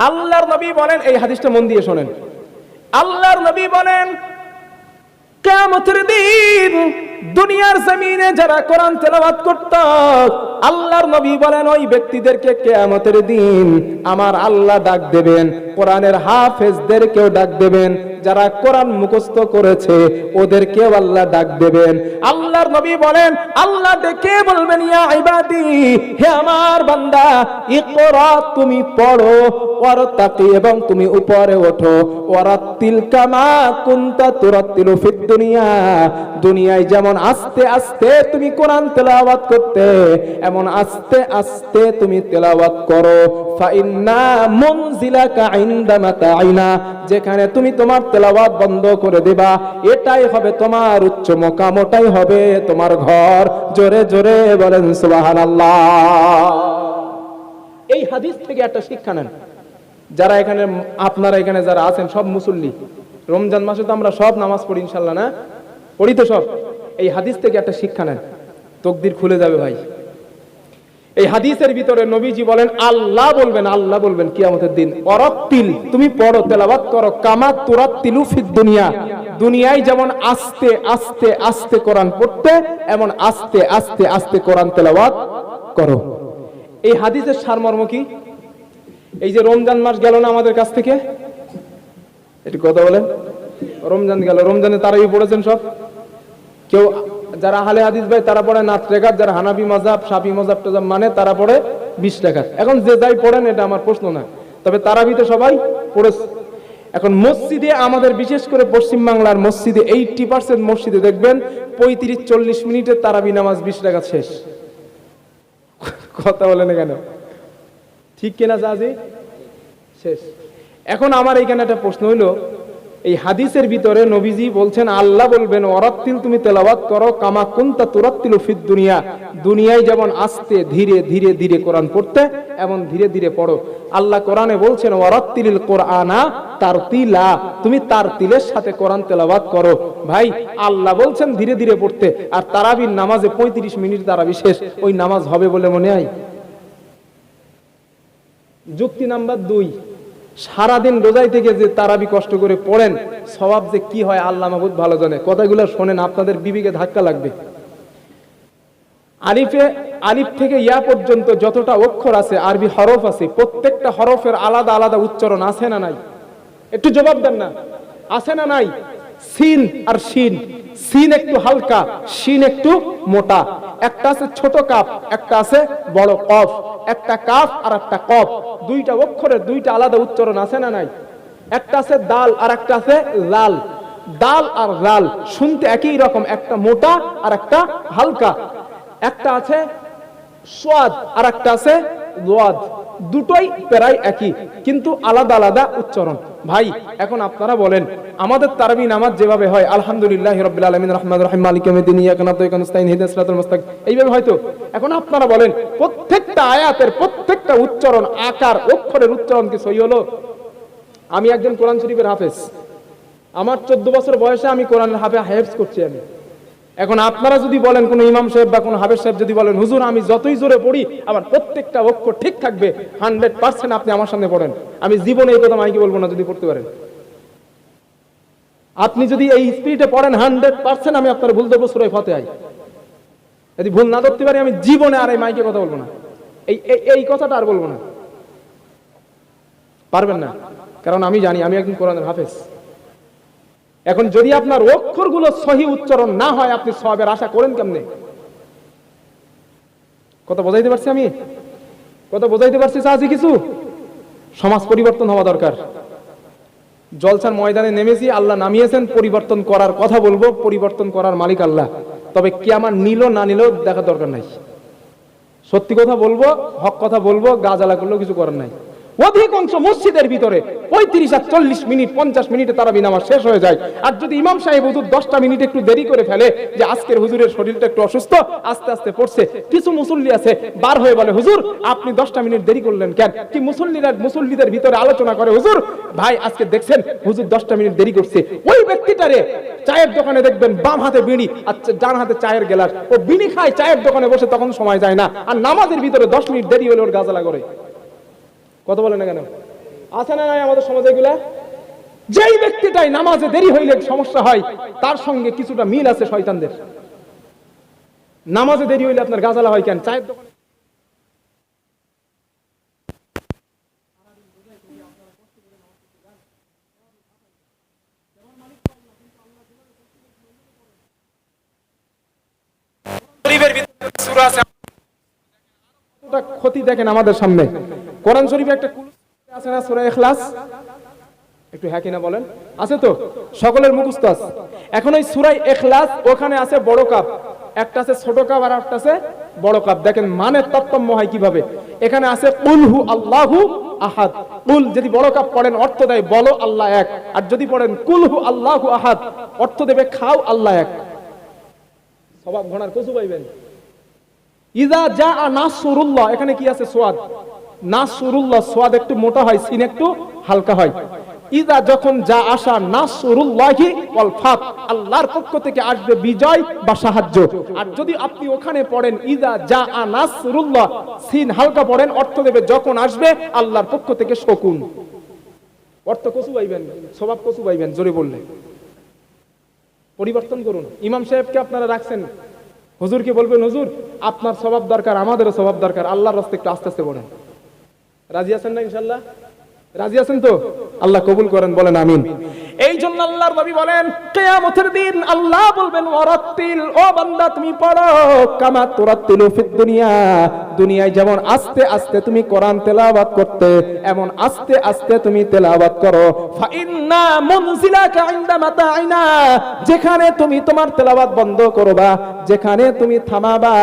আল্লাহর নবী বলেন, এই হাদিসটা মন দিয়ে শোনেন, আল্লাহর নবী বলেন কিয়ামতের দিন দুনিয়ার জমিনে যারা কোরআন তেলাওয়াত করত, আল্লাহর নবী বলেন ওই ব্যক্তিদেরকে কিয়ামতের দিন আমার আল্লাহ ডাক দেবেন, কোরআনের হাফেজদেরকেও ডাক দেবেন, যারা কোরআন মুখস্থ করেছে ওদেরকেও আল্লাহ ডাক দেবেন। আল্লাহর নবী বলেন আল্লাহ ডেকে বলবেন ইয়া ইবাদি, হে আমার বান্দা, ইকরা তুমি পড়ো, ওয়ারতাকি এবং তুমি উপরে ওঠো, ওয়ারাতিল কামা কুনতা তুরাতিলু ফিদ দুনিয়া, দুনিয়ায় যেমন আস্তে আস্তে তুমি কোরআন তেলাওয়াত করতে এমন আস্তে আস্তে তুমি তেলাওয়াত করো। ফাইন্না মুনজিলাকা ইনদা মাতাইনা, যেখানে তুমি তোমার তেলাওয়াত বন্ধ করে দিবা এটাই হবে তোমার উচ্চ মকাম, ওটাই হবে তোমার ঘর। জোরে জোরে বলেন সুবহানাল্লাহ। এই হাদিস থেকে একটা শিক্ষা নেন, যারা এখানে আপনারা এখানে যারা আছেন সব মুসল্লি, রমজান মাসে তো আমরা সব নামাজ পড়ি ইনশাআল্লাহ, না পড়ি তো সব। এই হাদিস থেকে একটা শিক্ষা নেন, তকদির খুলে যাবে ভাই। এই হাদিসের ভিতরে নবীজি বলেন আল্লাহ বলবেন, আল্লাহ বলবেন কিয়ামতের দিন ওয়ারাতিল তুমি পড়ো তেলাওয়াত করো কামা তুরাতিলু ফিদ দুনিয়া, দুনিয়ায় যেমন আস্তে আস্তে আস্তে কোরআন পড়তে এমন আস্তে আস্তে আস্তে কোরআন তেলাওয়াত করো। এই হাদিসের সারমর্ম কি? এই যে রমজান মাস গেল না আমাদের কাছ থেকে, একটু কথা বলেন, রমজান গেল, রমজানে তারাবি পড়েছেন সব, কেউ যারা আহলে হাদিস ভাই তারা পড়ে 9 রাকাত, যারা হানাফি মাযহাব শাফি মাযহাব টাযহাব মানে তারা পড়ে 20 রাকাত। এখন যে যাই পড়েন এটা আমার প্রশ্ন না, তবে তারাবিতে সবাই পড়েছে। এখন মসজিদে আমাদের বিশেষ করে পশ্চিম বাংলার মসজিদে 80% মসজিদে দেখবেন 35-40 মিনিটের তারাবি নামাজ 20 রাকাত শেষ। কথা বলেন কেন? ঠিক কিনা জাজি? শেষ। এখন আমার এইখানে একটা প্রশ্ন হইলো, এই হাদিসের ভিতরে নবীজি বলছেন আল্লাহ বলবেন ওয়ারাতিল তুমি তেলাওয়াত করো কামা কুনতা তুরাতিলু ফিদ দুনিয়া, দুনিয়ায় যেমন আস্তে ধীরে ধীরে ধীরে কোরআন পড়তে এমন ধীরে ধীরে পড়ো। আল্লাহ কোরআনে বলছেন ওয়ারাতিলিল কোরআনা তারতিলা, তুমি তারতিলের সাথে কোরআন তেলাওয়াত করো। ভাই আল্লাহ বলছেন ধীরে ধীরে পড়তে, আর তারাবির নামাজে 35 মিনিট তারাবি শেষ, ওই নামাজ হবে বলে মনে হয়? যুক্তি নাম্বার 2, সারাদিন রোজাই থেকে যে তারাবি কষ্ট করে পড়েন সওয়াব যে কি হয় আল্লাহ মাহবুব ভালো জানে। কথাগুলো শোনেন, আপনাদের বিবেকে ধাক্কা লাগবে। আলিফ থেকে ইয়া পর্যন্ত যতটা অক্ষর আছে, আরবি হরফ আছে, প্রত্যেকটা হরফের আলাদা আলাদা উচ্চারণ আছে না নাই? একটু জবাব দেন না, আছে না নাই? সিন আর শিন, সিন একটু হালকা, শিন একটু মোটা, একটা আছে ছোট কাফ, একটা আছে বড় কফ, একটা কাফ আর একটা কফ, দুইটা অক্ষরের দুইটা আলাদা উচ্চারণ আছে না নাই? একটা আছে দাল আর একটা আছে লাল, দাল আর লাল শুনতে একই রকম, একটা মোটা আর একটা হালকা, একটা আছে সোয়াদ আর একটা আছে লোয়াদ, দুটোই প্রায় একই কিন্তু আলাদা আলাদা উচ্চারণ। ভাই এখন আপনারা বলেন আমাদের তারাবি নামাজ যেভাবে হয় আলহামদুলিল্লাহি রাব্বিল আলামিন রহমানির রহিম মালিকি ইয়াউমিদ্দিন ইয়াকা না'বুদু ওয়া ইয়াকা নাস্তাইন ইহদিনাস সিরাতাল মুস্তাকিম, এইভাবে হয়তো। এখন আপনারা বলেন প্রত্যেকটা আয়াতের প্রত্যেকটা উচ্চারণ, আকার, অক্ষরের উচ্চারণ কি সহি হলো? আমি একজন কোরআন শরীফের হাফেজ, আমার 14 বছর বয়সে আমি কোরআনের হাফেজ করছি আমি। এখন আপনারা যদি বলেন কোন ইমাম সাহেব বা কোন হাফেজ সাহেব যদি বলেন হুজুর আমি যতই জোরে পড়ি আমার প্রত্যেকটা অক্ষর ঠিক থাকবে 100%, আপনি আমার সামনে পড়েন, আমি জীবনে এই কথা মাইকে বলবো না যদি পড়তে পারেন। আপনি যদি এই স্পিরিটে পড়েন 100% আমি আপনার ভুল দেবো সূরা ফাতিহা। যদি ভুল না ধরতে পারি আমি জীবনে আর এই মাইকে কথা বলবো না, এই কথাটা আর বলবো না। পারবেন না, কারণ আমি জানি আমি একজন কোরআনের হাফেজ। এখন যদি আপনার অক্ষরগুলো সহি উচ্চারণ না হয় আপনি সওয়াবের আশা করেন কেমনে? কথা বোঝাইতে পারছি আমি? কথা বোঝাইতে পারছি? চাচ্ছি কিছু সমাজ পরিবর্তন হওয়া দরকার। জলসার ময়দানে নেমেছি, আল্লাহ নামিয়েছেন, পরিবর্তন করার কথা বলবো, পরিবর্তন করার মালিক আল্লাহ। তবে কি আমার নিল না নিলেও দেখার দরকার নাই, সত্যি কথা বলবো, হক কথা বলবো, গা জ্বালা করলেও কিছু করার নাই। অধিকাংশ মসজিদের ভিতরে 35 আর 40 মিনিট 50 মিনিটে তারাবি নামাজ শেষ হয়ে যায়। আর যদি ইমাম সাহেব হুজুর 10টা মিনিট একটু দেরি করে ফেলে যে আজকের হুজুরের শরীরটা একটু অসুস্থ, আস্তে আস্তে পড়ছে, কিছু মুসল্লি আছে বার হয়ে বলে হুজুর আপনি 10টা মিনিট দেরি করলেন কেন? কি মুসল্লিদের ভিতরে আলোচনা করে হুজুর ভাই আজকে দেখছেন হুজুর 10টা মিনিট দেরি করছে। ওই ব্যক্তিটারে চায়ের দোকানে দেখবেন বাম হাতে বিড়ি আর ডান হাতে চায়ের গ্লাস, ও বিড়ি খায় চায়ের দোকানে বসে, তখন সময় যায় না, আর নামাজের ভিতরে 10 মিনিট দেরি হলে ওর গাজালা করে। কথা বলে না কেন? আছে না নাই আমাদের সমাজে এগুলা? যেই ব্যক্তিটাই নামাজে দেরি হইলে সমস্যা হয়, তার সঙ্গে কিছুটা মিল আছে শয়তানদের। নামাজে দেরি হইলে আপনার গাজালা হয় কেন? চায়ের দোকানে ক্ষতি দেখেন আমাদের সামনে। কোরআন শরীফে একটা আছে না, সূরা ইখলাস, একটু হ্যাঁ কিনা বলেন, আছে তো? সকলের মুখস্থ আছে। এখন ওই সূরা ইখলাস, ওখানে আছে বড় কাপ, একটা আছে ছোট কাপ আর একটা আছে বড় কাপ। দেখেন মানে তারতম্য হয় কিভাবে। এখানে আছে কুল হু আল্লাহু আহাদ। কুল যদি বড় কাপ পড়েন অর্থ দেয় বলো আল্লাহ এক, আর যদি পড়েন কুল হু আল্লাহু আহাদ অর্থ দেবে খাও আল্লাহ এক। সবাব ঘোড়ার কচু পাইবেন। ইযা জাআ নাসরুল্লাহ, এখানে কি আছে? সোয়াদ। নাসরুল্লাহ, সোয়াদ একটু মোটা হয়, সিন একটু হালকা হয়। ইযা যখন যা আসা নাসরুল্লাহি ওয়াল ফাত, আল্লাহর পক্ষ থেকে আসবে বিজয় বা সাহায্য। আর যদি আপনি ওখানে পড়েন ইযা জাআ নাসরুল্লাহ, সিন হালকা পড়েন, অর্থ দেবে যখন আসবে আল্লাহর পক্ষ থেকে শকুন। অর্থ কচু পাইবেন, সবাব কচু পাইবেন। জোরে বললে পরিবর্তন করুন। ইমাম সাহেবকে আপনারা রাখছেন, হুজুরকে বলবেন হুজুর আপনার স্বভাব দরকার, আমাদেরও স্বভাব দরকার, আল্লাহর রাস্তায় একটু আস্তে আস্তে পড়েন। রাজি আছেন না? ইনশাআল্লাহ রাজি আছেন তো? আল্লাহ কবুল করেন, বলেন আমিন। এই জন্য আল্লাহর নবী বলেন কিয়ামতের দিন আল্লাহ বলবেন ওয়ারাত্তিল, ও বান্দা তুমি পড়ো কামা তুরাত্তিলু ফিদ দুনিয়া, দুনিয়ায় যেমন আস্তে আস্তে তুমি কোরআন তেলাওয়াত করতে, এমন আস্তে আস্তে তুমি তেলাওয়াত করো। ফা ইন্না মুনজিলাকা ইনদা মাতাইনা, যেখানে তুমি তোমার তেলাওয়াত বন্ধ করবা, যেখানে তুমি থামাবা,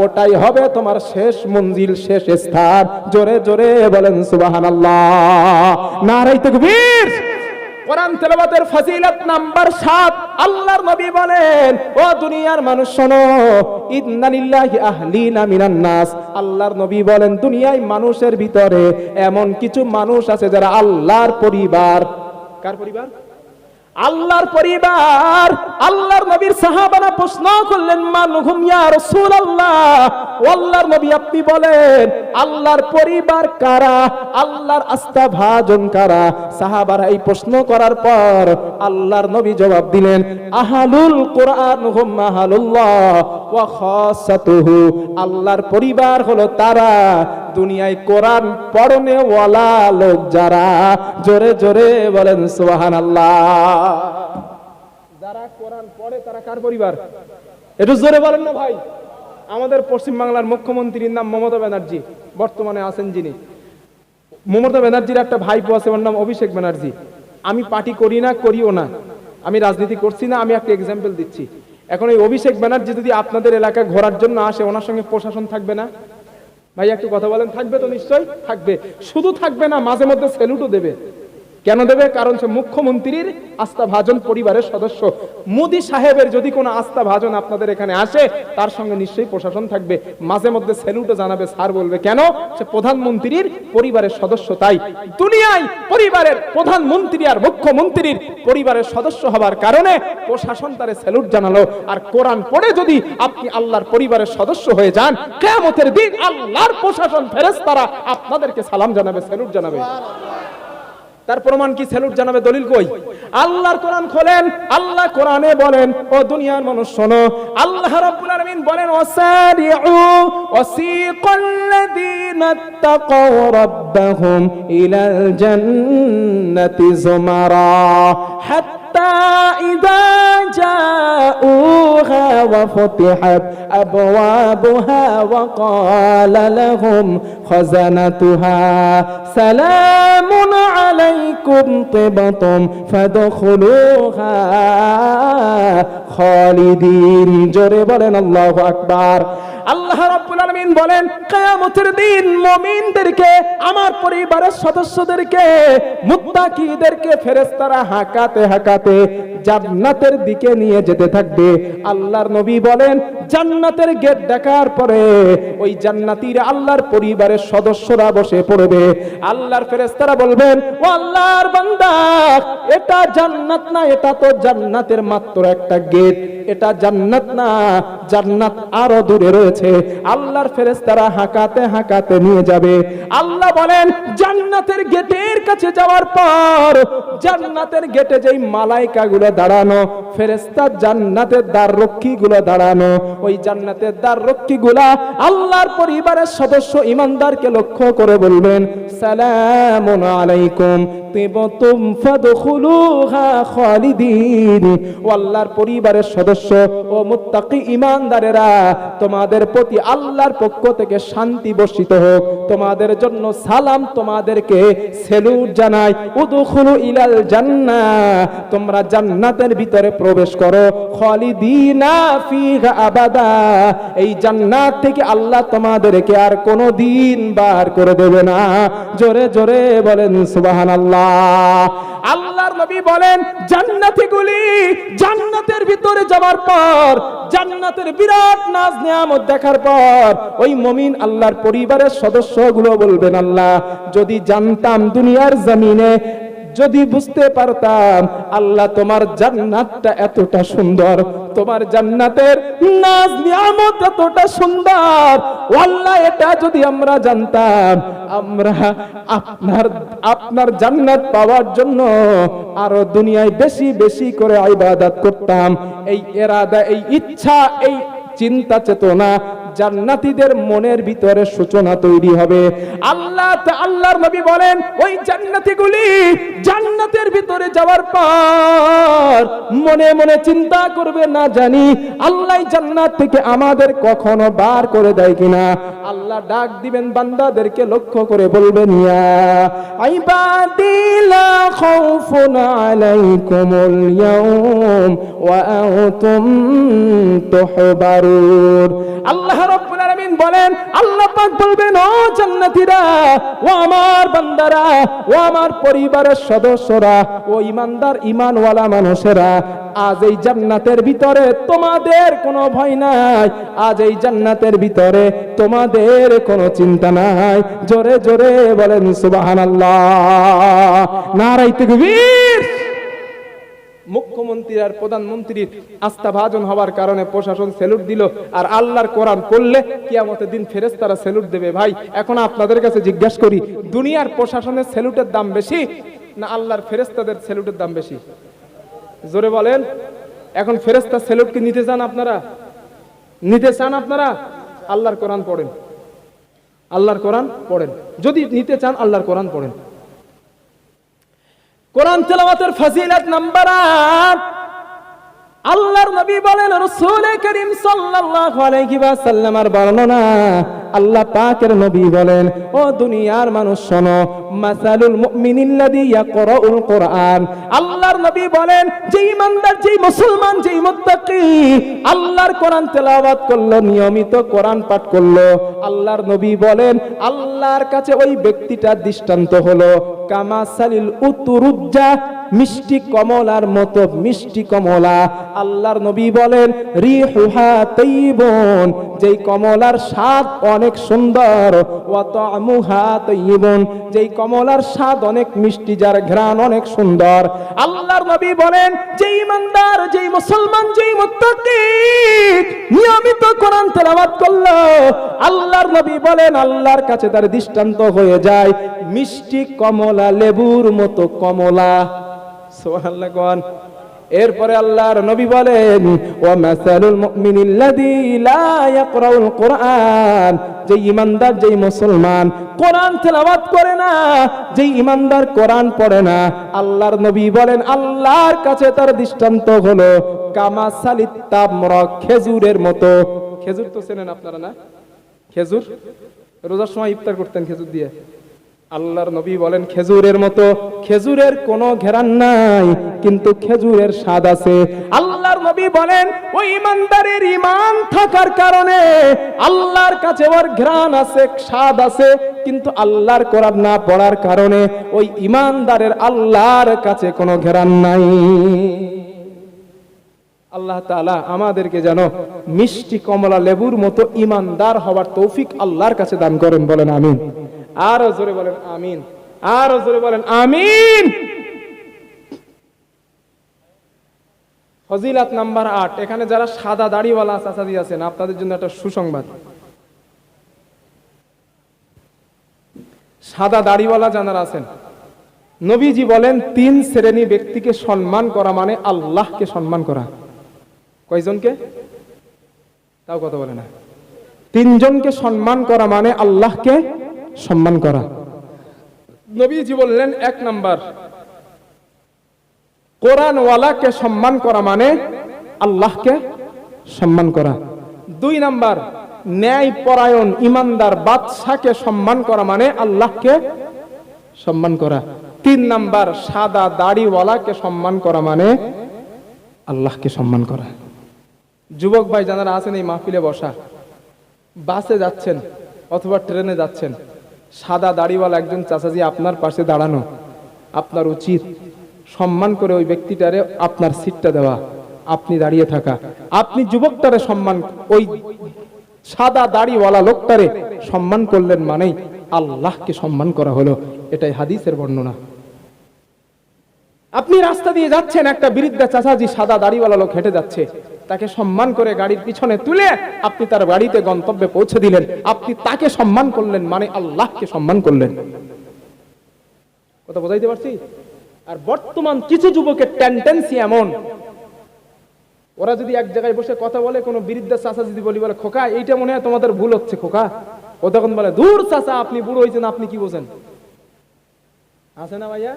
ওটাই হবে তোমার শেষ মঞ্জিল, শেষ স্থান। জোরে জোরে বলেন সুবহানাল্লাহ, নারায়ে তাকবীর। কোরআন তেলাওয়াতের ফজিলত নাম্বার 7, আল্লাহর নবী বলেন ও দুনিয়ার মানুষ শোনো, ইন্না লিল্লাহি আহলিনা মিনান নাস, আল্লাহর নবী বলেন দুনিয়ায় মানুষের ভিতরে এমন কিছু মানুষ আছে যারা আল্লাহর পরিবার। কার পরিবার? আল্লাহর পরিবার। আল্লাহর নবীর সাহাবারা প্রশ্ন করলেন মানহুম ইয়া রাসূলুল্লাহ, ও আল্লাহর নবী আপনি বলেন আল্লাহর পরিবার কারা, আল্লাহর আস্থাভাজন কারা? সাহাবারা এই প্রশ্ন করার পর আল্লাহর নবী জবাব দিলেন আহলুল কুরআন হুম আহলুল্লাহ ওয়া খাসাতুহু, আল্লাহর পরিবার হলো তারা দুনিয়ায় কোরআন পড়নে ওয়ালা লোক যারা। জোরে জোরে বলেন সুবহানাল্লাহ। যারা কোরআন পড়ে তারা কার পরিবার? একটু জোরে বলেন না ভাই। আমাদের পশ্চিম বাংলার মুখ্যমন্ত্রীর নাম মমতা ব্যানার্জি, বর্তমানে আছেন যিনি। মমতা ব্যানার্জির একটা ভাইপো আছে, ওর নাম অভিষেক ব্যানার্জি। আমি পার্টি করি না, করিও না, আমি রাজনীতি করছি না, আমি একটা এক্সাম্পল দিচ্ছি। এখন এই অভিষেক ব্যানার্জি যদি আপনাদের এলাকায় ঘোরার জন্য আসে, ওনার সঙ্গে প্রশাসন থাকবে না? ভাই একটু কথা বলেন, থাকবে তো? নিশ্চয়ই থাকবে। শুধু থাকবে না, মাঝে মধ্যে স্যালুটও দেবে। কেন দেবে? কারণ সে মুখ্যমন্ত্রীর আস্থাভাজন পরিবারের সদস্য। মোদি সাহেবের যদি কোনো আস্থাভাজন আপনাদের এখানে আসে, তার সঙ্গে নিশ্চয়ই প্রশাসন থাকবে, মাঝে মধ্যে স্যালুটও জানাবে, স্যার বলবে। কেন? সে প্রধানমন্ত্রীর পরিবারের সদস্য। তাই দুনিয়ায় পরিবারের প্রধানমন্ত্রী আর মুখ্যমন্ত্রীর পরিবারের সদস্য হওয়ার কারণে প্রশাসন তারে স্যালুট জানালো। আর কোরআন পড়ে যদি আপনি আল্লাহর পরিবারের সদস্য হয়ে যান, কিয়ামতের দিন আল্লাহর প্রশাসন ফেরেশতারা আপনাদেরকে সালাম জানাবে, স্যালুট জানাবে। তার প্রমাণ কি? স্যালুট জানাবে, দলিল কই? আল্লাহর কোরআন খোলেন, আল্লাহ কোরআনে বলেন ও দুনিয়ার মানুষ শোনো, আল্লাহ রাব্বুল আলামিন বলেন ওয়াসারিউ ওয়াসিকাল্লাযীনা তাকাউ রাব্বাহুম ইলাল জান্নাতি যুমারা হাত্তা ইযা জাউহা ওয়া ফুতিহাত আবওয়াবুহা ওয়া ক্বালা লাহুম খাযানাতুহা সালামুন আলাইকুম তিবতুম ফাদখুলুহা খালিদিন। জোরে বলেন আল্লাহু আকবার। আল্লাহ রাব্বুল আলামিন বলেন কিয়ামতের দিন মুমিনদেরকে, আমার পরিবারের সদস্যদেরকে, মুত্তাকিদেরকে ফেরেশতারা হাঁকাতে হাঁকাতে জান্নাতের দিকে নিয়ে যেতে থাকবে। আল্লাহর নবী বলেন জান্নাতের গেট ডাকার পরে ওই জান্নাতীরা আল্লাহর পরিবারের সদস্যরা বসে পড়বে। আল্লাহর ফেরেশতারা বলবেন ও আল্লাহর বান্দা, এটা জান্নাত না, এটা তো জান্নাতের মাত্র একটা গেট, এটা জান্নাত না, জান্নাত আরো দূরে রয়েছে। আল্লাহর ফেরেশতারা হাঁকাতে হাঁকাতে নিয়ে যাবে। আল্লাহ বলেন জান্নাতের গেটের কাছে যাওয়ার পর জান্নাতের গেটে যেই মালাইকাগুলো দাঁড়ানো, ফেরেশতা জান্নাতের দ্বাররক্ষীগুলো দাঁড়ানো, ওই জান্নাতের দ্বাররক্ষীগুলা আল্লাহর পরিবারের সদস্য ঈমানদারকে লক্ষ্য করে বলবেন, সালামুন আলাইকুম তিবতুম ফাদখুলুহা খালিদিন। ও আল্লাহর পরিবারের সদস্য ও মুত্তাকি ঈমানদারেরা, তোমাদের প্রতি আল্লাহর পক্ষ থেকে শান্তি বর্ষিত হোক, তোমাদের জন্য সালাম, তোমাদেরকে সেলুট জানাই। উদখুলু ইলাল জান্নাহ, তোমরা জান্নাতের ভিতরে প্রবেশ করো, খালিদিনা ফিহা আবাদা, এই জান্নাত থেকে আল্লাহ তোমাদেরকে আর কোনো দিন বার করে দেবে না। জোরে জোরে বলেন সুবহানাল্লাহ। আল্লাহর নবী বলেন, জান্নাতীগুলি জান্নাতের ভিতরে যাওয়ার পর, জান্নাতের বিরাট নাজ নিয়ামত দেখার পর ওই মুমিন আল্লাহর পরিবারের সদস্যগুলো বলবেন, আল্লাহ যদি জানতাম দুনিয়ার জমিনে, যদি বুঝতে পারতাম আল্লাহ তোমার জান্নাতটা এতটা সুন্দর, তোমার জান্নাতের নাজ নিয়ামত এতটা সুন্দর, আল্লাহ এটা যদি আমরা জানতাম, আমরা আপনার জান্নাত পাওয়ার জন্য আরো দুনিয়ায় বেশি বেশি করে ইবাদত করতাম। এই ইরাদা, এই ইচ্ছা, এই চিন্তা চেতনা জান্নাতীদের মনের ভিতরে সূচনা তৈরি হবে। আল্লাহর নবী বলেন, ওই জান্নাতীগুলি জান্নাতের ভিতরে যাওয়ার পর মনে মনে চিন্তা করবে, না জানি আল্লাহ জান্নাত থেকে আমাদের কখনো বার করে দেয় কিনা। আল্লাহ ডাক দিবেন, বান্দাদেরকে লক্ষ্য করে বলবেন, ইয়া ইবাদি লা খাউফুন আলাইকুমুল ইয়াউম ওয়া আনতুম তুহবারুন। আল্লাহ রাব্বুল আলামিন বলেন, আল্লাহ পাক বলবেন, ও জান্নাতীরা, ও আমার বান্দারা, ও আমার পরিবারের সদস্যরা, ও ঈমানদার ঈমানওয়ালা মানুষেরা, আজ এই জান্নাতের ভিতরে তোমাদের কোনো ভয় নাই, আজ এই জান্নাতের ভিতরে তোমাদের কোনো চিন্তা নাই। জোরে জোরে বলেন সুবহানাল্লাহ, নারায়ে তাকবীর। মুখ্যমন্ত্রী আর প্রধানমন্ত্রীর আস্থাভাজন হওয়ার কারণে প্রশাসন স্যালুট দিল, আর আল্লাহর কোরআন পড়লে কিয়ামতের দিন ফেরেশতারা স্যালুট দেবে। ভাই, এখন আপনাদের কাছে জিজ্ঞাসা করি, দুনিয়ার প্রশাসনের স্যালুটের দাম বেশি না আল্লাহর ফেরেশতাদের স্যালুটের দাম বেশি? জোরে বলেন। এখন ফেরেশতার স্যালুট কি নিতে চান আপনারা? নিতে চান আপনারা? আল্লাহর কোরআন পড়েন, আল্লাহর কোরআন পড়েন। যদি নিতে চান আল্লাহর কোরআন পড়েন। কোরআন তেলাওয়াতের ফজিলত নাম্বার 8। আল্লাহর নবী বলেন, রাসূল করিম সাল্লাল্লাহু আলাইহি ওয়াসাল্লামের বর্ণনা, আল্লাহ পাকের নবী বলেন, ও দুনিয়ার মানুষ শোনো, মাসালুল মুমিনিল্লাযী ইয়াকরাউল কোরআন। আল্লাহর নবী বলেন, যে ঈমানদার, যে মুসলমান, যে মুত্তাকি আল্লাহর কোরআন তেলাওয়াত করলো, নিয়মিত কোরআন পাঠ করলো, আল্লাহর নবী বলেন, আল্লাহর কাছে ওই ব্যক্তিটার দৃষ্টান্ত হলো কামাসালিল উতুরুজ্জা, মিষ্টি কমলার মতো মিষ্টি কমলা। আল্লাহর নবী বলেন, রিহুহা তাইয়িবুন, যেই কমলার স্বাদ অনেক সুন্দর, ওয়া তা'মুহা তাইয়িবুন, যেই কমলার স্বাদ অনেক মিষ্টি, যার ঘ্রাণ অনেক সুন্দর। আল্লাহর নবী বলেন, যেই ইমানদার, যেই মুসলমান, যেই মুত্তাকি নিয়মিত কোরআন তেলাওয়াত করলো, আল্লাহর নবী বলেন, আল্লাহর কাছে তার দৃষ্টান্ত হয়ে যায় মিষ্টি কমলা, লেবুর মতো কমলা। সুবহানাল্লাহ কোন। এরপরে আল্লাহর নবী বলেন, ওয়া মাসালুল মুমিনিল্লাযী লা ইয়াকরাউল কোরআন, যে ঈমানদার, যে মুসলমান কোরআন তেলাওয়াত করে না, যে ঈমানদার কোরআন পড়ে না, আল্লাহর নবী বলেন, আল্লাহর কাছে তার দৃষ্টান্ত হলো কামাসালিত তামরা, খেজুরের মতো। খেজুর তো চেনেন আপনারা না? খেজুর রোজার সময় ইফতার করতেন খেজুর দিয়ে। আল্লাহর নবী বলেন, খেজুরের মতো, খেজুরের কোনো ঘ্রাণ নাই কিন্তু খেজুরের স্বাদ আছে। আল্লাহর নবী বলেন, ওই ঈমানদারের ঈমান থাকার কারণে আল্লাহর কাছে ওর ঘ্রাণ আছে, স্বাদ আছে, কিন্তু আল্লাহর কোরআন না পড়ার কারণে ওই ঈমানদারের আল্লাহর কাছে কোনো ঘ্রাণ নাই। আল্লাহ তাআলা আমাদেরকে যেন মিষ্টি কমলা লেবুর মতো ঈমানদার হওয়ার তৌফিক আল্লাহর কাছে দান করেন। বলেন আমিন। আরো জোরে বলেন আমিন, আরো জোরে বলেন আমিন। ফজিলত নাম্বার 8। এখানে যারা সাদা দাড়িওয়ালা চাচাদি আছেন, আপনাদের জন্য একটা সুসংবাদ। সাদা দাড়িওয়ালা যারা আছেন, নবীজি বলেন 3 শ্রেণী ব্যক্তিকে সম্মান করা মানে আল্লাহকে সম্মান করা। কয়জনকে? তাও কথা বলে না। 3 জনকে সম্মান করা মানে আল্লাহকে সম্মান করা। নবীজি বললেন 1 নাম্বার, কোরআনওয়ালাকে সম্মান করা মানে আল্লাহকে সম্মান করা। 2 নাম্বার, ন্যায় পরায়ণ ইমানদার বাদশাকে সম্মান করা মানে আল্লাহকে সম্মান করা। 3 নাম্বার, সাদা দাড়িওয়ালাকে সম্মান করা মানে আল্লাহকে সম্মান করা। যুবক ভাই যারা আছেন এই মাহফিলে বসা, বাসে যাচ্ছেন অথবা ট্রেনে যাচ্ছেন, সাদা দাড়িওয়ালা একজন চাচাজি আপনার পাশে দাঁড়ানো, আপনার উচিত সম্মান করে ওই ব্যক্তিটারে আপনার সিটটা দেওয়া, আপনি দাঁড়িয়ে থাকা। আপনি যুবকটারে সম্মান, ওই সাদা দাড়িওয়ালা লোকটারে সম্মান করলেন মানেই আল্লাহকে সম্মান করা হলো। এটাই হাদিসের বর্ণনা। আপনি রাস্তা দিয়ে যাচ্ছেন, একটা বৃদ্ধা চাচাজি সাদা দাড়িওয়ালা লোক হেঁটে যাচ্ছে, তাকে সম্মান করে গাড়ির পিছনে তুলে আপনি তার বাড়িতে গন্তব্যে পৌঁছে দিলেন। আপনি তাকে সম্মান করলেন মানে আল্লাহকে সম্মান করলেন। কথা বোঝাইতে পারছি? আর বর্তমান কিছু যুবকের টেন্ডেন্সি এমন, ওরা যদি এক জায়গায় বসে কথা বলে, কোনো বৃদ্ধা চাচা যদি বলে খোকা এইটা মনে হয় তোমাদের ভুল হচ্ছে খোকা, ও তখন বলে দূর চাচা আপনি বুড়ো হয়েছেন, আপনি কি বোঝেন। আছে না ভাইয়া?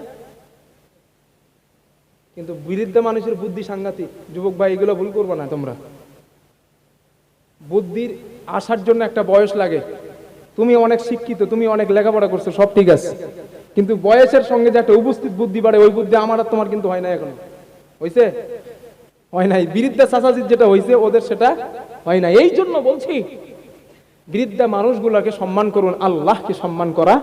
কিন্তু বৃদ্ধ মানুষের বুদ্ধি সাংঘাতিক। যুবক ভাই এগুলো ভুল করবো না তোমরা। বুদ্ধির আসার জন্য একটা বয়স লাগে। তুমি অনেক শিক্ষিত, তুমি অনেক লেখাপড়া করছো, সব ঠিক আছে, কিন্তু বয়সের সঙ্গে যে একটা উপস্থিত বুদ্ধি বাড়ে, ওই বুদ্ধি আমার আর তোমার কিন্তু হয় না। এখন হয়েছে? হয় নাই। বৃদ্ধা চাচাজির যেটা হয়েছে ওদের সেটা হয় না। এই জন্য বলছি বৃদ্ধা মানুষগুলোকে সম্মান করুন, আল্লাহকে সম্মান করা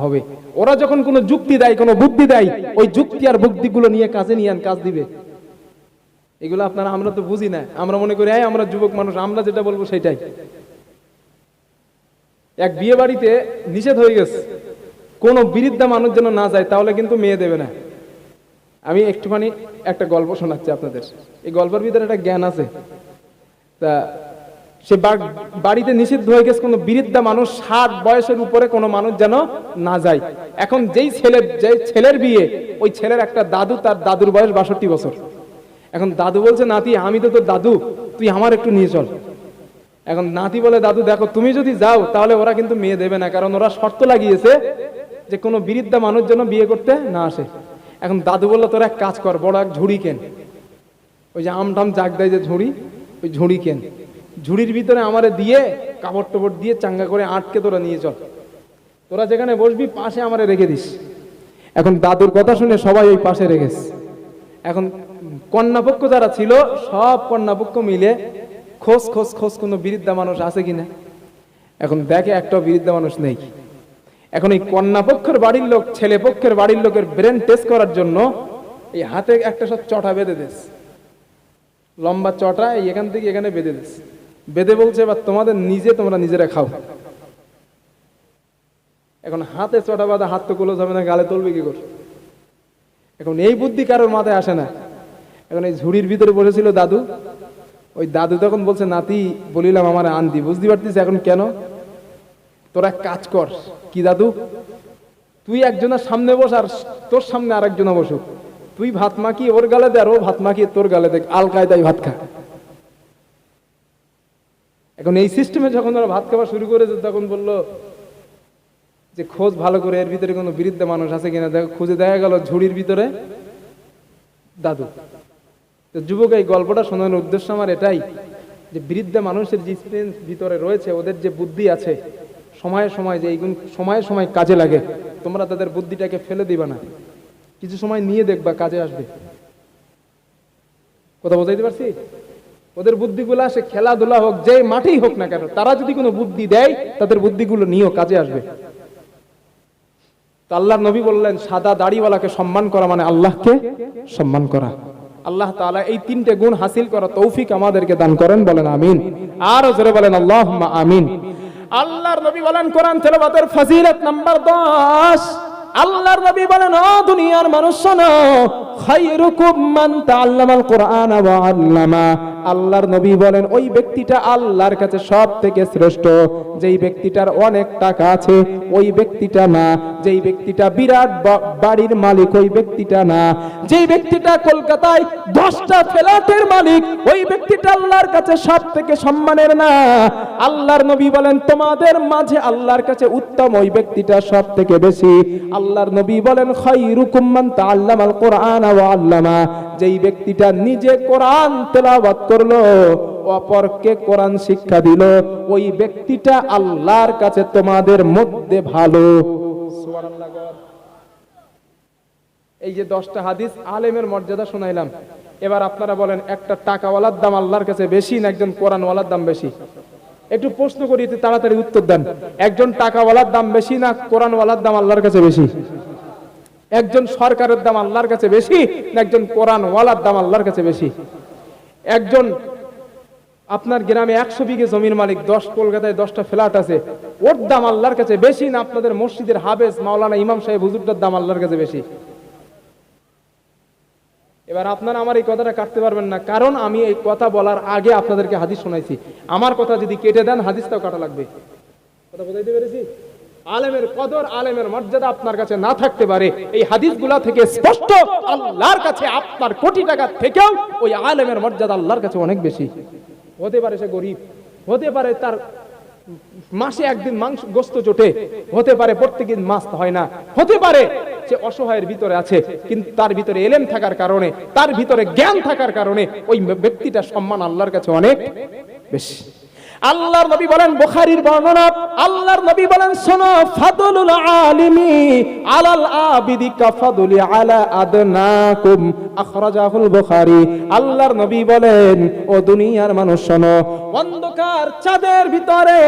হবে। ওরা যখন কোনো যুক্তি দেয়, কোনো বুদ্ধি দেয়, ওই যুক্তি আর বুদ্ধিগুলো নিয়ে কাজে নিয়ে কাজ দিবে। এগুলো আপনারা, আমরা তো বুঝি না, আমরা মনে করি আমরা যুবক মানুষ, আমরা যেটা বলবো সেটাই। এক বিয়ে বাড়িতে নিষেধ হয়ে গেছে কোন বৃদ্ধা মানুষ যেন না যায়, তাহলে কিন্তু মেয়ে দেবে না। আমি একটুখানি একটা গল্প শোনাচ্ছি আপনাদের। এই গল্পের ভিতরে একটা জ্ঞান আছে। তা সে বাড়িতে নিষিদ্ধ হয়ে গেছে কোন বৃদ্ধা মানুষ, 60 বয়সের উপরে কোনো মানুষ যেন না যায়। এখন যেই ছেলের বিয়ে, ওই ছেলের একটা দাদু, তার দাদুর বয়স 62 বছর। এখন দাদু বলছে নাতি আমি তো তোর দাদু, তুই আমার একটু নিয়ে চল। এখন নাতি বলে দাদু দেখো তুমি যদি যাও তাহলে ওরা কিন্তু মেয়ে দেবে না, কারণ ওরা শর্ত লাগিয়েছে যে কোনো বৃদ্ধা মানুষ যেন বিয়ে করতে না আসে। এখন দাদু বললো তোরা এক কাজ কর, বড় এক ঝুড়ি কেন, ওই যে আমটাম জাগ দেয় যে ঝুড়ি, ওই ঝুড়ি কেন, ঝুড়ির ভিতরে আমারে দিয়ে কাপড় টাপড় দিয়ে চাঙ্গা করে আটকে তোরা নিয়ে চল, তোরা যেখানে বসবি পাশে আমারে রেখে দিস। এখন দাদুর কথা শুনে সবাই ওই পাশে রেখেছে। এখন কন্যাপক্ষ যারা ছিল সব কন্যাপক্ষ মিলে খোঁজ খোঁজ খোঁজ কোনো বৃদ্ধা মানুষ আছে কিনা। এখন দেখে একটা বৃদ্ধা মানুষ নেই। এখন এই কন্যাপক্ষের বাড়ির লোক ছেলে পক্ষের বাড়ির লোকের ব্রেন টেস্ট করার জন্য এই হাতে একটা সব চটা বেঁধে দিস, লম্বা চটা এখান থেকে এখানে বেঁধে দিস, বেঁধে বলছে এবার তোমাদের তোমরা নিজেরা খাও। এখন হাতে চটা বাঁধা, হাত তো ক্লোজ হবে না, গালে তুলবে কি করে। এখন এই বুদ্ধি কারোর মাথায় আসে না। এখন এই ঝুড়ির ভিতরে বসেছিল দাদু, ওই দাদু তখন বলছে নাতি বলিলাম আমার আনতি, বুঝতে পারতিস এখন কেন, তোরা কাজ কর। কি দাদু, তুই একজনের সামনে বস আর তোর সামনে আর একজনা বসুক, তুই ভাত মাখি ওর গালে দে আর ও ভাত মাখিয়ে তোর গালে দেখ, আল কায়দায় ভাত খা। এখন এই সিস্টেমে যখন ওরা ভাত খাওয়া শুরু করেছে তখন বললো যে খোঁজ ভালো করে এর ভিতরে কোনো বৃদ্ধ মানুষ আছে কিনা। খুঁজে দেখা গেল ঝুড়ির ভিতরে দাদু। তো যুবক এই গল্পটা শোনানোর উদ্দেশ্য আমার এটাই যে বৃদ্ধ মানুষের যে এক্সপিরিয়েন্স ভিতরে রয়েছে, ওদের যে বুদ্ধি আছে, সময়ে সময় যে এইগুলো সময়ে সময় কাজে লাগে, তোমরা তাদের বুদ্ধিটাকে ফেলে দিবা না, কিছু সময় নিয়ে দেখবা কাজে আসবে। কথা বোঝাইতে পারছি? ওদের বুদ্ধিগুলা সে খেলাধুলা হোক, যে মাঠেই হোক না কেন, তারা যদি কোনো বুদ্ধি দেয় তাদের বুদ্ধিগুলো নিয়েও কাজে আসবে। তো আল্লাহর নবী বললেন সাদা দাড়িওয়ালাকে সম্মান করা মানে আল্লাহকে সম্মান করা। আল্লাহ তাআলা এই 3টে গুণ হাসিল করা তৌফিক আমাদেরকে দান করেন, বলেন আমিন। আর জোরে বলেন আল্লাহুম্মা আমিন। আল্লাহর নবী বলেন কোরআন তেলাওয়াতের ফজিলত নাম্বার 10, আল্লাহর নবী বলেন ও দুনিয়ার মানুষ শোনো, খায়রুকুম মান তাআল্লামাল কুরআন ওয়া আল্লামা, আল্লাহর নবী বলেন ওই ব্যক্তিটা আল্লাহর কাছে সব থেকে শ্রেষ্ঠ। যেই ব্যক্তিটার অনেক টাকা আছে ওই ব্যক্তিটা না, যেই ব্যক্তিটা বিরাট বাড়ির মালিক ওই ব্যক্তিটা না, যেই ব্যক্তিটা কলকাতায় 10টা ফ্ল্যাটের মালিক ওই ব্যক্তিটা আল্লাহর কাছে সব থেকে সম্মানের না। আল্লাহর নবী বলেন তোমাদের মাঝে আল্লাহর কাছে উত্তম ওই ব্যক্তিটা সব থেকে বেশি। আল্লাহর নবী বলেন খায়রুকুম মান তাআল্লামাল কুরআন ওয়া আল্লামা, যেই ব্যক্তিটা নিজে কোরআন তেলাওয়াত করলো অপরকে কোরআন শিক্ষা দিল ওই ব্যক্তিটা আল্লাহর কাছে তোমাদের মধ্যে ভালো। সুবহানাল্লাহ। এই যে 10টা হাদিস আলেমের মর্যাদা শোনাইলাম, এবার আপনারা বলেন একটা টাকাওয়ালার দাম আল্লাহর কাছে বেশি না একজন কোরআনওয়ালার দাম বেশি? একটু প্রশ্ন করি, তাড়াতাড়ি উত্তর দেন। একজন টাকাওয়ালার দাম বেশি না কোরআনওয়ালার দাম আল্লাহর কাছে বেশি? একজন সরকারের দাম আল্লাহর কাছে বেশি না একজন কোরআনওয়ালার দাম আল্লাহর কাছে বেশি? একজন আপনার গ্রামে 100 বিঘে জমির মালিক, 10 কলকাতায় 10টা ফ্ল্যাট আছে, ওর দাম আল্লাহর কাছে বেশি না আপনাদের মসজিদের হাফেজ মাওলানা ইমাম সাহেব হুজুরটার দাম আল্লাহর কাছে বেশি? এবার আপনারা আমার এই কথাটা কাটতে পারবেন না, কারণ আমি এই কথা বলার আগে আপনাদেরকে হাদিস শোনাইছি। আমার কথা যদি কেটে দেন হাদিসটাও কাটা লাগবে। কথা বুঝাইতে পেরেছি? আলেমের কদর, আলেমের মর্যাদা আপনার কাছে না থাকতে পারে, এই হাদিসগুলা থেকে স্পষ্ট। আল্লাহর কাছে আপনার কোটি টাকা থেকেও ওই আলেমের মর্যাদা আল্লাহর কাছে অনেক বেশি। হতে পারে সে গরিব, হতে পারে তার মাসে একদিন মাংস গোস্ত জোটে, হতে পারে প্রত্যেকদিন মাছ হয় না, হতে পারে সে অসহায়ের ভিতরে আছে, কিন্তু তার ভিতরে এলেম থাকার কারণে, তার ভিতরে জ্ঞান থাকার কারণে ওই ব্যক্তিটার সম্মান আল্লাহর কাছে অনেক বেশি। আল্লাহর নবী বলেন, বুখারীর বর্ণনা, আল্লাহর নবী বলেন শোনো, ফাদলুল আলিমি আলাল আবিদি কাফাদুলি আলা আদনাকুম, আখরাজাহুল বুখারী। আল্লাহর নবী বলেন ও দুনিয়ার মানুষ শোনো, অন্ধকার চাঁদের ভিতরে,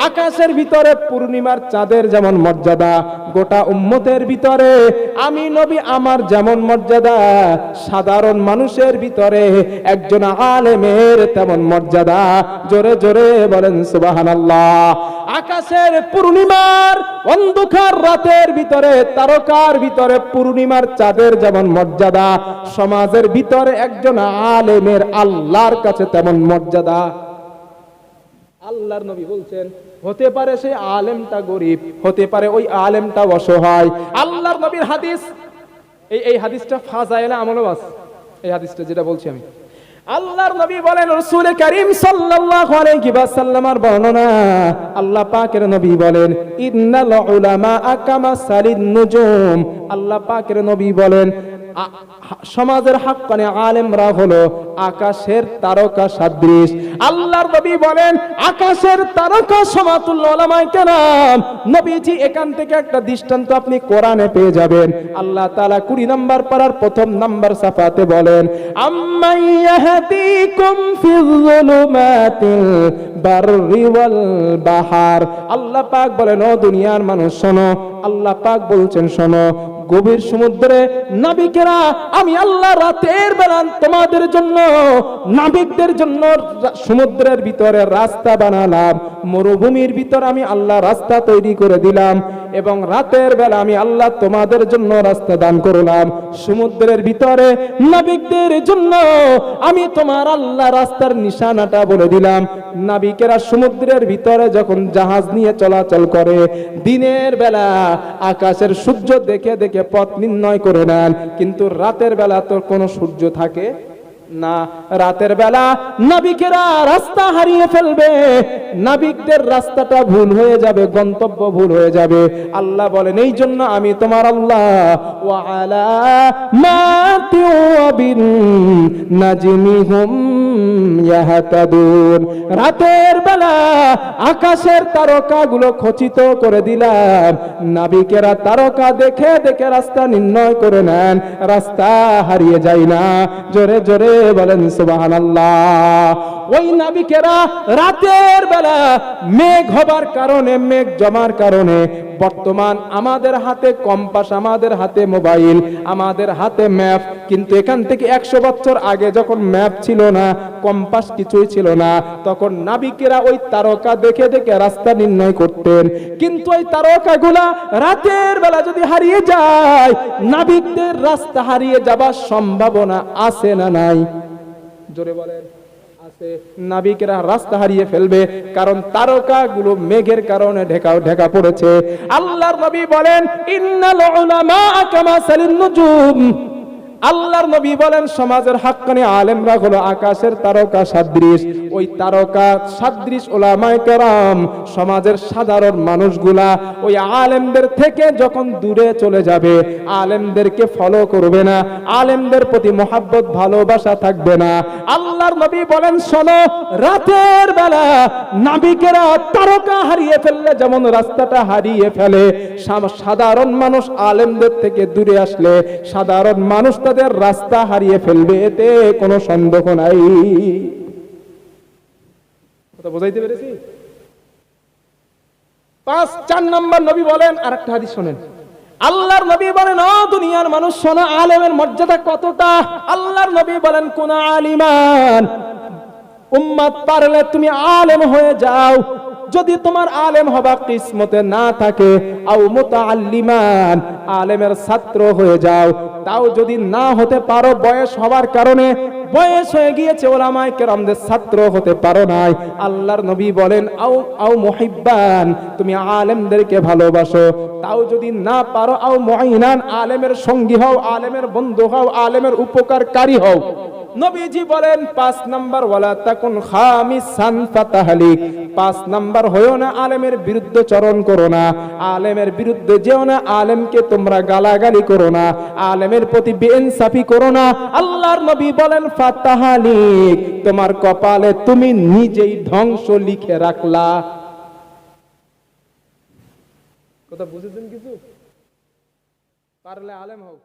আকাশের ভিতরে পূর্ণিমার চাঁদের যেমন মর্যাদা, গোটা উম্মতের ভিতরে আমি নবী আমার যেমন মর্যাদা, সাধারণ মানুষের ভিতরে একজন আলেমের তেমন মর্যাদা। জোরে জোরে বলেন সুবহানাল্লাহ। আকাশের পূর্ণিমার অন্ধকার রাতের ভিতরে, তারকার ভিতরে পূর্ণিমার চাঁদের যেমন মর্যাদা, সমাজের ভিতরে একজন আলেমের আল্লাহর কাছে তেমন মর্যাদা। আল্লাহর নবী বলছেন হতে পারে সেই আলেমটা গরিব, হতে পারে ওই আলেমটা অসহায়। আল্লাহর নবীর হাদিস, এই হাদিসটা ফাজাইলে আমলও আছে। এই হাদিসটা যেটা বলছি আমি, আল্লাহর নবী বলেন, রাসূল করিম সাল্লাল্লাহু আলাইহি ওয়াসাল্লামের বর্ণনা, আল্লাহ পাকের নবী বলেন ইন্নাল উলামা কামাসালিন নুজুম। আল্লাহ পাকের নবী বলেন সমাজের হাক্কানি আলেমরা হলো আকাশের তারকা সদৃশ। আল্লাহর নবী বলেন আকাশের তারকা সমাতুল উলামায়ে কেরাম। নবীজি এখান থেকে একটা দৃষ্টান্ত আপনি কোরআনে পেয়ে যাবেন। আল্লাহ তাআলা 20 নম্বর পারার 1ম নম্বর সাফাতে বলেন, আম্মাইয়াহদিকুম ফিয-যুলুমাতিল বাররি ওয়াল বাহার। আল্লাহ পাক বলেন ও দুনিয়ার মানুষ শোনো, আল্লাহ পাক বলছেন শোনো, গভীর সমুদ্রে নাবিকেরা আমি আল্লাহ রাতের বেলা তোমাদের জন্য, নাবিকদের জন্য সমুদ্রের ভিতরে রাস্তা বানালাম, মরুভূমির ভিতরে আমি আল্লাহ রাস্তা তৈরি করে দিলাম, এবং রাতের বেলা আমি আল্লাহ তোমাদের জন্য রাস্তা দান করলাম। সমুদ্রের ভিতরে নাবিকদের জন্য আমি তোমার আল্লাহ রাস্তার নিশানাটা বলে দিলাম। নাবিকেরা সমুদ্রের ভিতরে যখন জাহাজ নিয়ে চলাচল করে, দিনের বেলা আকাশের সূর্য দেখে দেখে পথ নির্ণয় করে নেন, কিন্তু রাতের বেলা তো কোনো সূর্য থাকে না। রাতের বেলা নাবিকেরা রাস্তা হারিয়ে ফেলবে, নাবিকদের রাস্তাটা ভুল হয়ে যাবে, গন্তব্য ভুল হয়ে যাবে। আল্লাহ বলেন এই জন্য আমি তোমার আল্লাহ ওয়া আলামাতি ওয়া বিন নাজমি হুম ইয়াহতাদুন। রাতের বেলা আকাশের তারকাগুলো খচিত করে দিলাম, নাবিকেরা তারকা দেখে দেখে রাস্তা নির্ণয় করে নেন, রাস্তা হারিয়ে যায় না। জোরে জোরে বলেন সুবহানাল্লাহ। ওই নাবিকেরা রাতের বেলা মেঘ হবার কারণে, মেঘ জমার কারণে, বর্তমান আমাদের হাতে কম্পাস, আমাদের হাতে মোবাইল, আমাদের হাতে ম্যাপ, কিন্তু এখান থেকে 100 বছর আগে যখন ম্যাপ ছিল না, কম্পাস কিছুই ছিল না, তখন নাবিকেরা ওই তারকা দেখে দেখে রাস্তা নির্ণয় করতেন। কিন্তু ওই তারকাগুলা রাতের বেলা যদি হারিয়ে যায়, নাবিকদের রাস্তা হারিয়ে যাবার সম্ভাবনা আছে না নাই? জোরে বলেন আছে। নাবিকেরা রাস্তা হারিয়ে ফেলবে, কারণ তারকাগুলো মেঘের কারণে ঢাকা পড়েছে। আল্লাহর নবী বলেন ইন্নাল উলামা কামাসালিন নুজুম। আল্লাহর নবী বলেন সমাজের হাক্কানি আলেমরা হলো আকাশের তারকা সদৃশ। ওই তারকা সদৃশ উলামায়ে কেরাম সমাজের সাধারণ মানুষগুলা ওই আলেমদের থেকে যখন দূরে চলে যাবে, আলেমদেরকে ফলো করবে না, আলেমদের প্রতি মহব্বত ভালোবাসা থাকবে না। আল্লাহর নবী বলেন শোনো, রাতের বেলা নাবিকেরা তারকা হারিয়ে ফেললে যেমন রাস্তাটা হারিয়ে ফেলে, সাধারণ মানুষ আলেমদের থেকে দূরে আসলে সাধারণ মানুষ তাদের রাস্তা হারিয়ে ফেলবে, এতে কোনো সন্দেহ নাই। কথা বুঝাইতে পেরেছি? 4 নম্বর নবী বলেন, আরেকটা হাদিস শুনেন। আল্লাহর নবী বলেন ও দুনিয়ার মানুষ শোনো, আলেমের মর্যাদা কতটা। আল্লাহর নবী বলেন কোন আলিমান, উম্মত পারলে তুমি আলেম হয়ে যাও, যদি তোমার আলেম হবা কিসমতে না থাকে, আও মুতাআল্লিমান, আলেমের ছাত্র হয়ে যাও, তাও যদি না হতে পারো, বয়স হওয়ার কারণে বয়স হয়ে গিয়েছে, উলামায়ে কেরামদের ছাত্র হতে পারো নাই, আল্লাহর নবী বলেন আও মুহিব্বান, তুমি আলেমদেরকে ভালোবাসো, তাও যদি না পারো, আও মুঈনান, আলেমের সঙ্গী হও, আলেমের বন্ধু হও, আলেমের উপকারকারী হও। নবীজি বলেন 5 নাম্বার ওয়ালা তাকুন খামিসান ফাতাহলিক, 5 নাম্বার হয়ো না আলেমের বিরুদ্ধে চরণ করো না, আলেমের বিরুদ্ধে যেও না, আলেমকে তোমরা গালাগালি করো না, আলেমের প্রতি বেইনসাফি করো না। আল্লাহর নবী বলেন ফাতাহলিক, তোমার কপালে তুমি নিজেই ধ্বংস লিখে রাখলা। কথা বুঝেছেন কিছু? পারলে আলেম হও।